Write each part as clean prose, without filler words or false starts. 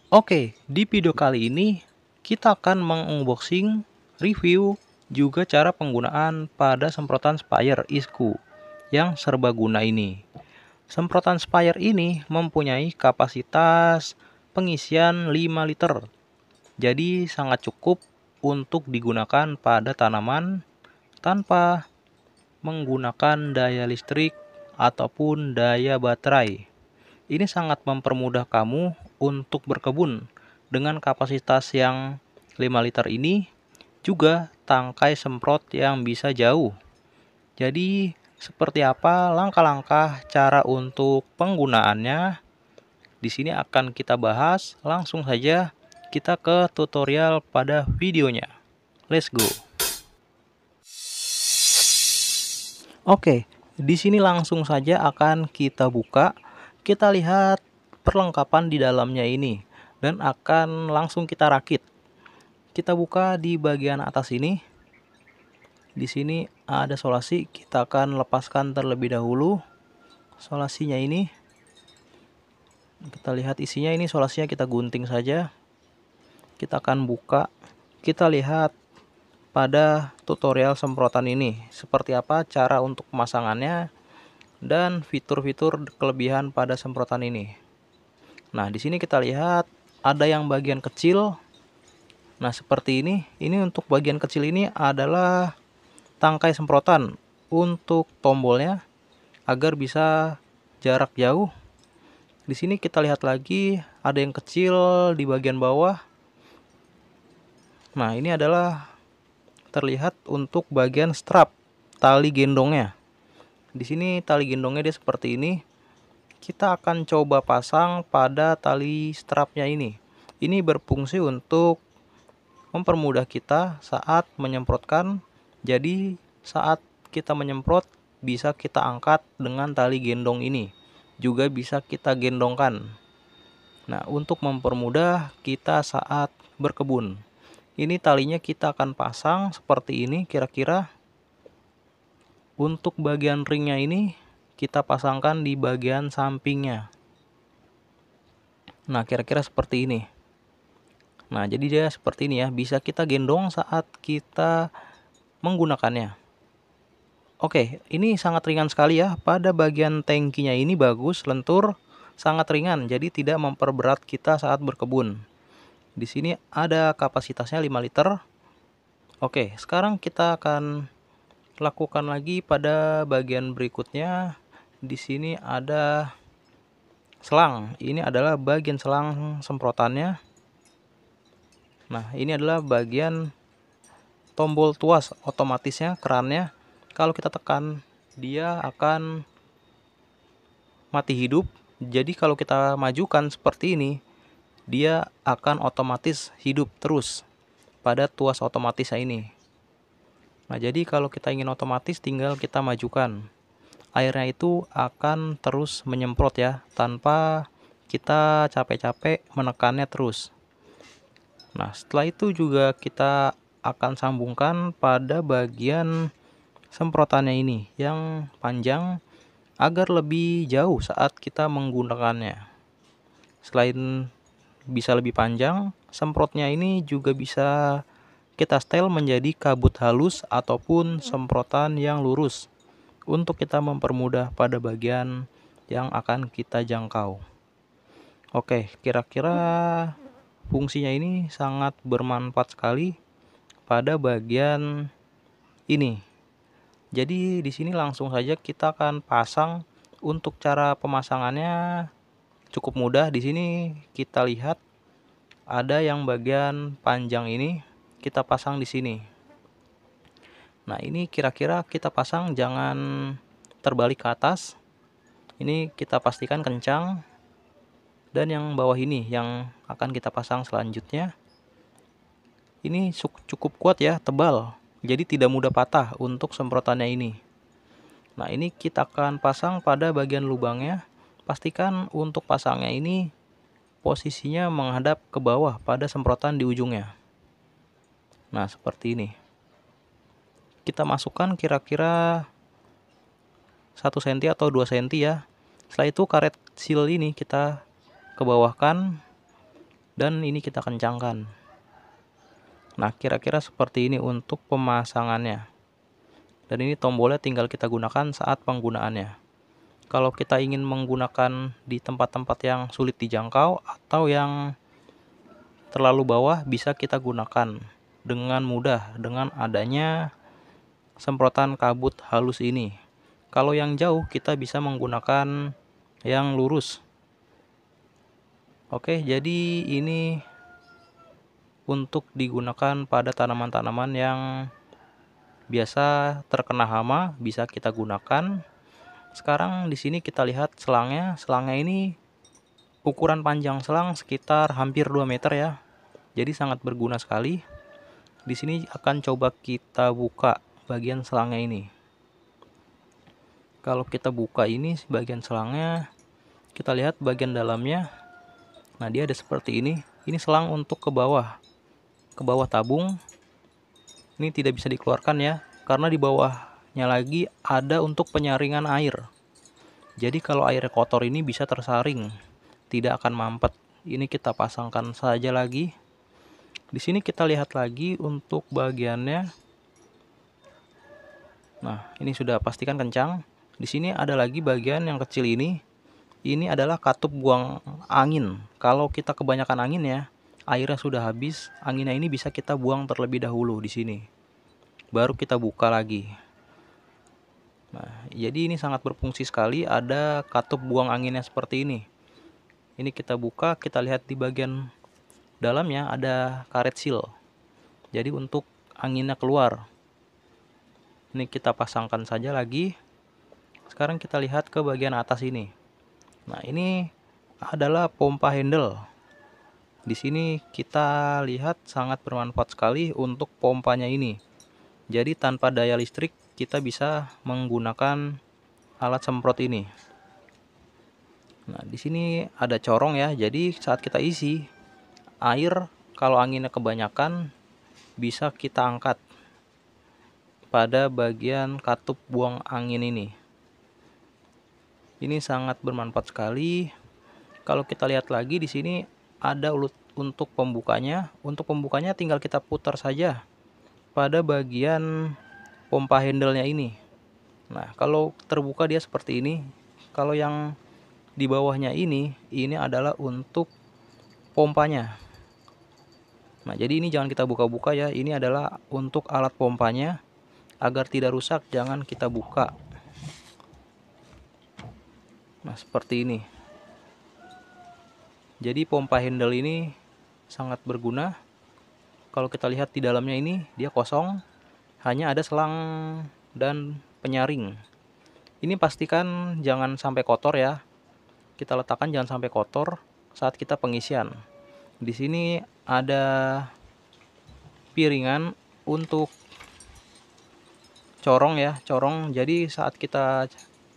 Oke, di video kali ini kita akan mengunboxing, review, juga cara penggunaan pada semprotan Spire ISKU yang serbaguna ini. Semprotan Spire ini mempunyai kapasitas pengisian 5 liter. Jadi sangat cukup untuk digunakan pada tanaman tanpa menggunakan daya listrik ataupun daya baterai. Ini sangat mempermudah kamu untuk berkebun. Dengan kapasitas yang 5 liter ini, juga tangkai semprot yang bisa jauh. Jadi, seperti apa langkah-langkah cara untuk penggunaannya? Di sini akan kita bahas. Langsung saja kita ke tutorial pada videonya. Let's go. Oke, di sini langsung saja akan kita buka. Kita lihat perlengkapan di dalamnya ini dan akan langsung kita rakit. Kita buka di bagian atas ini. Di sini ada solasi, kita akan lepaskan terlebih dahulu solasinya ini. Kita lihat isinya, ini solasinya kita gunting saja. Kita akan buka. Kita lihat pada tutorial semprotan ini seperti apa cara untuk pemasangannya dan fitur-fitur kelebihan pada semprotan ini. Nah, di sini kita lihat ada yang bagian kecil. Nah, seperti ini. Ini untuk bagian kecil ini adalah tangkai semprotan untuk tombolnya agar bisa jarak jauh. Di sini kita lihat lagi ada yang kecil di bagian bawah. Nah, ini adalah terlihat untuk bagian strap tali gendongnya. Di sini tali gendongnya dia seperti ini. Kita akan coba pasang pada tali strapnya ini. Ini berfungsi untuk mempermudah kita saat menyemprotkan. Jadi saat kita menyemprot bisa kita angkat dengan tali gendong ini. Juga bisa kita gendongkan. Nah, untuk mempermudah kita saat berkebun. Ini talinya kita akan pasang seperti ini kira-kira. Untuk bagian ringnya ini kita pasangkan di bagian sampingnya. Nah, kira-kira seperti ini. Nah, jadi dia seperti ini ya, bisa kita gendong saat kita menggunakannya. Oke, ini sangat ringan sekali ya. Pada bagian tangkinya ini bagus, lentur, sangat ringan, jadi tidak memperberat kita saat berkebun. Di sini ada kapasitasnya 5 liter. Oke, sekarang kita akan lakukan lagi pada bagian berikutnya. Di sini ada selang. Ini adalah bagian selang semprotannya. Nah, ini adalah bagian tombol tuas otomatisnya, kerannya. Kalau kita tekan, dia akan mati hidup. Jadi kalau kita majukan seperti ini, dia akan otomatis hidup terus pada tuas otomatisnya ini. Nah, jadi kalau kita ingin otomatis tinggal kita majukan. Airnya itu akan terus menyemprot ya, tanpa kita capek-capek menekannya terus. Nah, setelah itu juga kita akan sambungkan pada bagian semprotannya ini yang panjang agar lebih jauh saat kita menggunakannya. Selain bisa lebih panjang, semprotnya ini juga bisa kita setel menjadi kabut halus ataupun semprotan yang lurus untuk kita mempermudah pada bagian yang akan kita jangkau. Oke, kira-kira fungsinya ini sangat bermanfaat sekali pada bagian ini. Jadi di sini langsung saja kita akan pasang. Untuk cara pemasangannya cukup mudah. Di sini kita lihat ada yang bagian panjang ini kita pasang di sini. Nah, ini kira-kira kita pasang jangan terbalik ke atas. Ini kita pastikan kencang. Dan yang bawah ini yang akan kita pasang selanjutnya. Ini cukup kuat ya, tebal. Jadi tidak mudah patah untuk semprotannya ini. Nah, ini kita akan pasang pada bagian lubangnya. Pastikan untuk pasangnya ini posisinya menghadap ke bawah pada semprotan di ujungnya. Nah, seperti ini. Kita masukkan kira-kira 1 cm atau 2 cm ya. Setelah itu karet seal ini kita kebawahkan dan ini kita kencangkan. Nah, kira-kira seperti ini untuk pemasangannya. Dan ini tombolnya tinggal kita gunakan saat penggunaannya. Kalau kita ingin menggunakan di tempat-tempat yang sulit dijangkau atau yang terlalu bawah, bisa kita gunakan dengan mudah dengan adanya semprotan kabut halus ini. Kalau yang jauh, kita bisa menggunakan yang lurus. Oke, jadi ini untuk digunakan pada tanaman-tanaman yang biasa terkena hama, bisa kita gunakan. Sekarang di sini kita lihat selangnya. Selangnya ini ukuran panjang selang sekitar hampir 2 meter ya. Jadi sangat berguna sekali. Di sini akan coba kita buka bagian selangnya ini. Kalau kita buka ini bagian selangnya, kita lihat bagian dalamnya. Nah, dia ada seperti ini. Ini selang untuk ke bawah tabung. Ini tidak bisa dikeluarkan ya, karena di bawahnya lagi ada untuk penyaringan air. Jadi kalau air kotor ini bisa tersaring, tidak akan mampet. Ini kita pasangkan saja lagi. Di sini kita lihat lagi untuk bagiannya. Nah, ini sudah pastikan kencang. Di sini ada lagi bagian yang kecil ini. Ini adalah katup buang angin. Kalau kita kebanyakan angin ya, airnya sudah habis, anginnya ini bisa kita buang terlebih dahulu di sini. Baru kita buka lagi. Nah, jadi ini sangat berfungsi sekali, ada katup buang anginnya seperti ini. Ini kita buka, kita lihat di bagian dalamnya ada karet seal. Jadi untuk anginnya keluar. Ini kita pasangkan saja lagi. Sekarang kita lihat ke bagian atas ini. Nah, ini adalah pompa handle. Di sini kita lihat sangat bermanfaat sekali untuk pompanya ini. Jadi tanpa daya listrik kita bisa menggunakan alat semprot ini. Nah, di sini ada corong ya. Jadi saat kita isi air, kalau anginnya kebanyakan bisa kita angkat pada bagian katup buang angin ini. Ini sangat bermanfaat sekali. Kalau kita lihat lagi di sini ada untuk pembukanya. Untuk pembukanya tinggal kita putar saja pada bagian pompa handle-nya ini. Nah, kalau terbuka dia seperti ini. Kalau yang di bawahnya ini adalah untuk pompanya. Nah, jadi ini jangan kita buka-buka ya. Ini adalah untuk alat pompanya. Agar tidak rusak, jangan kita buka. Nah, seperti ini. Jadi pompa handle ini sangat berguna. Kalau kita lihat di dalamnya ini, dia kosong. Hanya ada selang dan penyaring. Ini pastikan jangan sampai kotor ya. Kita letakkan jangan sampai kotor saat kita pengisian. Di sini ada piringan untuk corong ya, corong. Jadi saat kita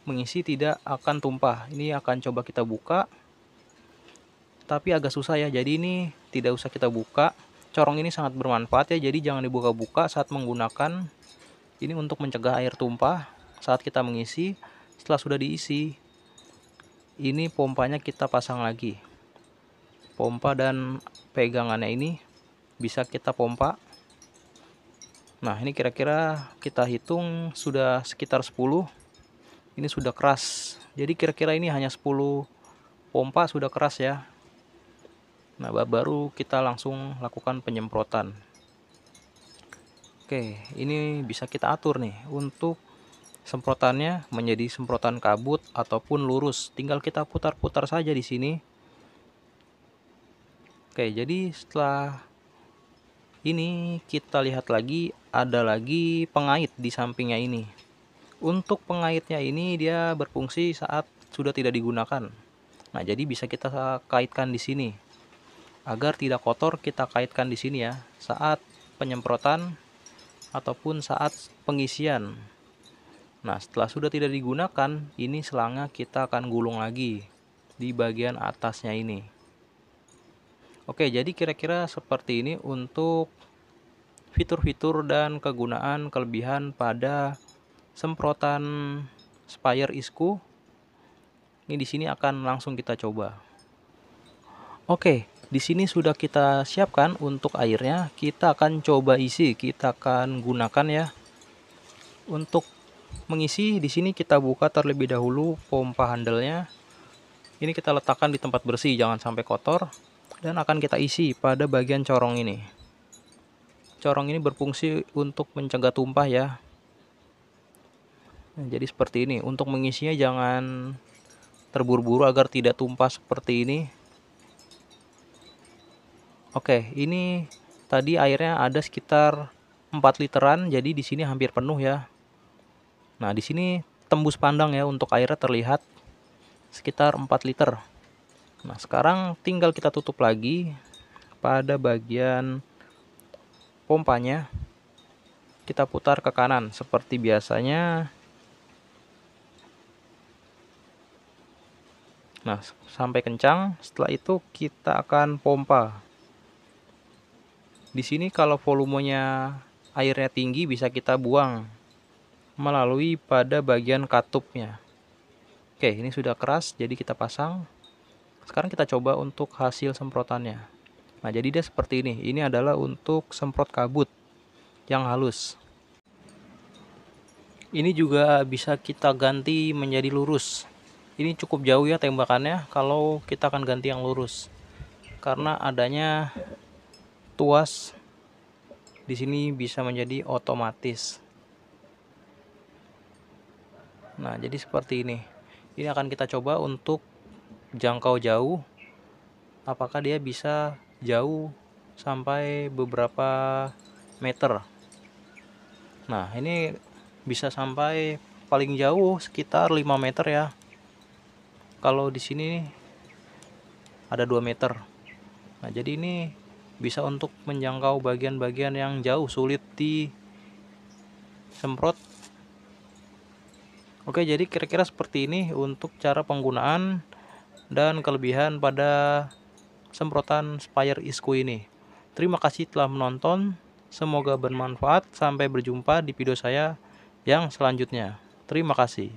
mengisi tidak akan tumpah. Ini akan coba kita buka. Tapi agak susah ya. Jadi ini tidak usah kita buka. Corong ini sangat bermanfaat ya. Jadi jangan dibuka-buka saat menggunakan. Ini untuk mencegah air tumpah saat kita mengisi. Setelah sudah diisi, ini pompanya kita pasang lagi. Pompa dan pegangannya ini bisa kita pompa. Nah, ini kira-kira kita hitung sudah sekitar 10. Ini sudah keras. Jadi kira-kira ini hanya 10 pompa sudah keras ya. Nah, baru kita langsung lakukan penyemprotan. Oke, ini bisa kita atur nih untuk semprotannya menjadi semprotan kabut ataupun lurus. Tinggal kita putar-putar saja di sini. Oke, jadi setelah ini kita lihat lagi ada lagi pengait di sampingnya ini. Untuk pengaitnya ini dia berfungsi saat sudah tidak digunakan. Nah, jadi bisa kita kaitkan di sini. Agar tidak kotor kita kaitkan di sini ya saat penyemprotan ataupun saat pengisian. Nah, setelah sudah tidak digunakan, ini selangnya kita akan gulung lagi di bagian atasnya ini. Oke, jadi kira-kira seperti ini untuk fitur-fitur dan kegunaan kelebihan pada semprotan sprayer isku. Ini di sini akan langsung kita coba. Oke, Di sini sudah kita siapkan untuk airnya. Kita akan coba isi, kita akan gunakan ya. Untuk mengisi di sini kita buka terlebih dahulu pompa handle-nya. Ini kita letakkan di tempat bersih, jangan sampai kotor, dan akan kita isi pada bagian corong ini. Corong ini berfungsi untuk mencegah tumpah ya. Nah, jadi seperti ini. Untuk mengisinya jangan terburu-buru agar tidak tumpah seperti ini. Oke, ini tadi airnya ada sekitar 4 literan, jadi di sini hampir penuh ya. Nah, di sini tembus pandang ya, untuk airnya terlihat sekitar 4 liter. Nah, sekarang tinggal kita tutup lagi pada bagian pompanya. Kita putar ke kanan seperti biasanya. Nah, sampai kencang. Setelah itu kita akan pompa. Di sini kalau volumenya airnya tinggi bisa kita buang melalui pada bagian katupnya. Oke, ini sudah keras, jadi kita pasang. Sekarang kita coba untuk hasil semprotannya. Nah, jadi dia seperti ini. Ini adalah untuk semprot kabut yang halus. Ini juga bisa kita ganti menjadi lurus. Ini cukup jauh ya tembakannya kalau kita akan ganti yang lurus. Karena adanya tuas di sini bisa menjadi otomatis. Nah, jadi seperti ini. Ini akan kita coba untuk jangkau jauh. Apakah dia bisa jauh sampai beberapa meter. Nah, ini bisa sampai paling jauh sekitar 5 meter ya. Kalau di sini ada 2 meter. Nah, jadi ini bisa untuk menjangkau bagian-bagian yang jauh, sulit disemprot. Oke, jadi kira-kira seperti ini untuk cara penggunaan dan kelebihan pada semprotan sprayer ISCO ini. Terima kasih telah menonton. Semoga bermanfaat. Sampai berjumpa di video saya yang selanjutnya. Terima kasih.